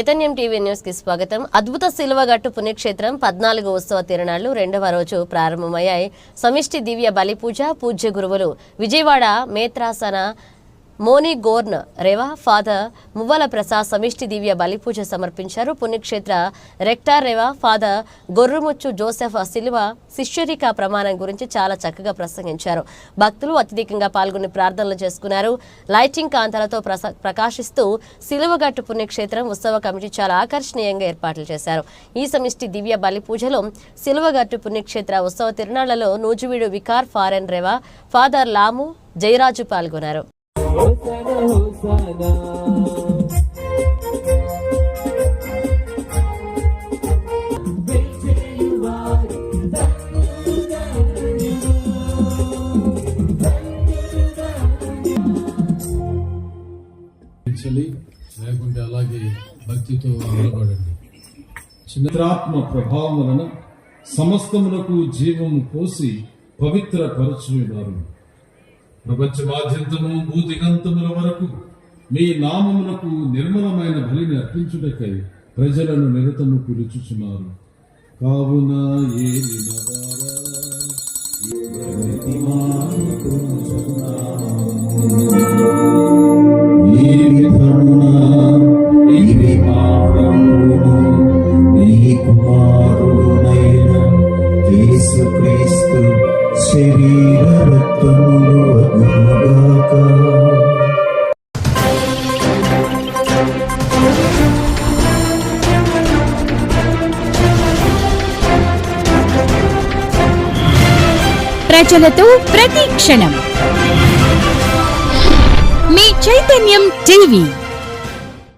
చైతన్యం TV news కి స్వాగతం. అద్భుత సిలువగట్టు పుణ్యక్షేత్రం 14 ఉత్సవ తిరునాళ్లు రెండవ రోజు ప్రారంభమయ్యాయి. సమిష్టి దివ్య బలి పూజ పూజ్య గురువులు విజయవాడ మేత్రాసన మోని గోర్న్ రేవా ఫాదర్ మువ్వల ప్రసాద్ సమిష్టి దివ్య బలిపూజ సమర్పించారు. పుణ్యక్షేత్ర రెక్టార్ రేవా ఫాదర్ గొర్రుముచ్చు జోసెఫ్ సిలువ శిష్యరిక ప్రమాణం గురించి చాలా చక్కగా ప్రసంగించారు. భక్తులు అత్యధికంగా పాల్గొని ప్రార్థనలు చేసుకున్నారు. లైటింగ్ కాంతాలతో ప్రకాశిస్తూ సిలువగట్టు పుణ్యక్షేత్రం ఉత్సవ కమిటీ చాలా ఆకర్షణీయంగా ఏర్పాట్లు చేశారు. ఈ సమిష్టి దివ్య బలిపూజలో సిలువగట్టు పుణ్యక్షేత్ర ఉత్సవ తిరునాళ్లలో నూజివీడు వికార్ ఫారెన్ రేవా ఫాదర్ లాము జయరాజు పాల్గొన్నారు. లేకుంటే అలాగే భక్తితో నిలబడండి. చిత్రాత్మ ప్రభావం వలన సమస్తములకు జీవము పోసి పవిత్ర పరచున్నారు. ప్రపంచమాద్యంతము భూదిగంతముల వరకు మీ నామమునకు నిర్మలమైన బలిని అర్పించుటకై ప్రజలను నిరతము పిలుచుచున్నారు. కావున ప్రజలతో ప్రతి క్షణం మీ చైతన్యం టీవీ.